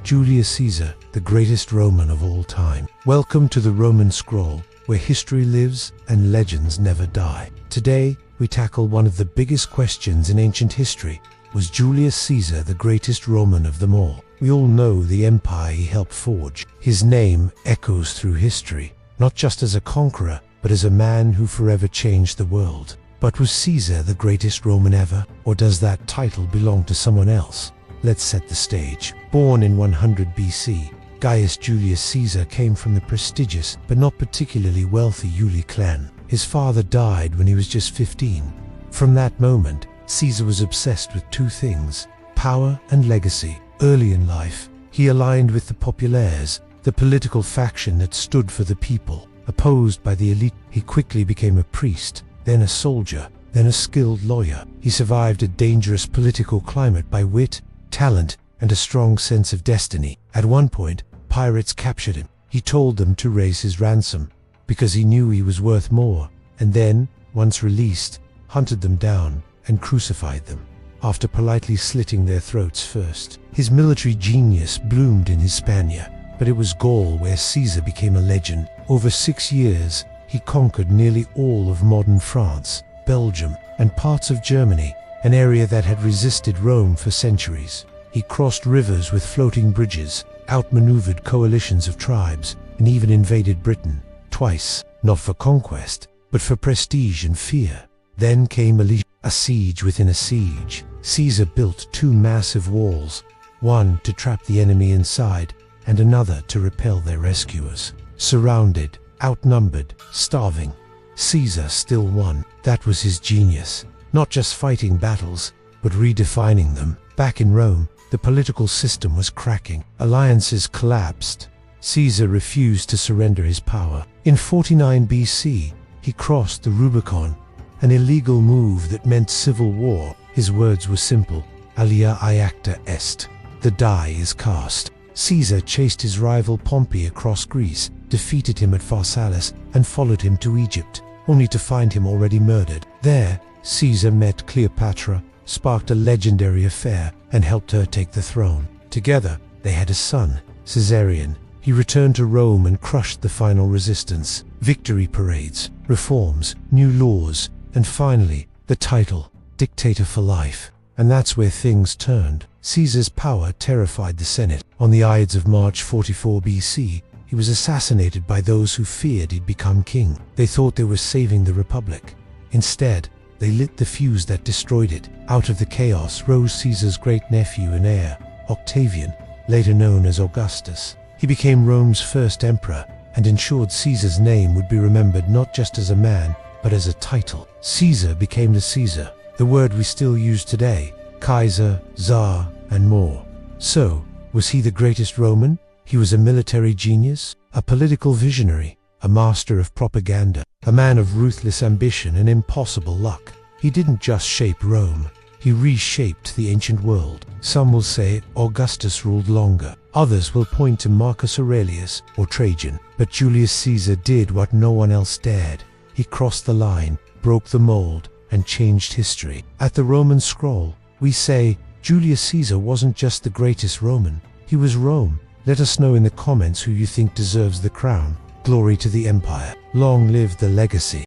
Julius Caesar, the greatest Roman of all time. Welcome to the Roman Scroll, where history lives and legends never die. Today, we tackle one of the biggest questions in ancient history. Was Julius Caesar the greatest Roman of them all? We all know the empire he helped forge. His name echoes through history, not just as a conqueror, but as a man who forever changed the world. But was Caesar the greatest Roman ever, or does that title belong to someone else? Let's set the stage. Born in 100 BC, Gaius Julius Caesar came from the prestigious but not particularly wealthy Iuli clan. His father died when he was just 15. From that moment, Caesar was obsessed with two things: power and legacy. Early in life, he aligned with the populares, the political faction that stood for the people. Opposed by the elite, he quickly became a priest, then a soldier, then a skilled lawyer. He survived a dangerous political climate by wit, talent, and a strong sense of destiny. At one point, pirates captured him. He told them to raise his ransom, because he knew he was worth more, and then, once released, hunted them down and crucified them, after politely slitting their throats first. His military genius bloomed in Hispania, but it was Gaul where Caesar became a legend. Over 6 years, he conquered nearly all of modern France, Belgium, and parts of Germany, an area that had resisted Rome for centuries. He crossed rivers with floating bridges, outmaneuvered coalitions of tribes, and even invaded Britain, twice, not for conquest, but for prestige and fear. Then came a siege within a siege. Caesar built 2 massive walls, one to trap the enemy inside, and another to repel their rescuers. Surrounded, outnumbered, starving, Caesar still won. That was his genius. Not just fighting battles, but redefining them. Back in Rome, the political system was cracking. Alliances collapsed. Caesar refused to surrender his power. In 49 BC, he crossed the Rubicon, an illegal move that meant civil war. His words were simple: alia iacta est. The die is cast. Caesar chased his rival Pompey across Greece, defeated him at Pharsalus, and followed him to Egypt, only to find him already murdered. There, Caesar met Cleopatra, sparked a legendary affair, and helped her take the throne. Together, they had a son, Caesarion. He returned to Rome and crushed the final resistance. Victory parades, reforms, new laws, and finally, the title, dictator for life. And that's where things turned. Caesar's power terrified the Senate. On the Ides of March 44 BC, he was assassinated by those who feared he'd become king. They thought they were saving the Republic. Instead, they lit the fuse that destroyed it. Out of the chaos rose Caesar's great-nephew and heir, Octavian, later known as Augustus. He became Rome's first emperor and ensured Caesar's name would be remembered not just as a man, but as a title. Caesar became the Caesar, the word we still use today: Kaiser, Tsar, and more. So, was he the greatest Roman? He was a military genius, a political visionary, a master of propaganda, a man of ruthless ambition and impossible luck. He didn't just shape Rome, he reshaped the ancient world. Some will say Augustus ruled longer. Others will point to Marcus Aurelius or Trajan. But Julius Caesar did what no one else dared. He crossed the line, broke the mold, and changed history. At the Roman Scroll, we say Julius Caesar wasn't just the greatest Roman, he was Rome. Let us know in the comments who you think deserves the crown. Glory to the empire. Long live the legacy.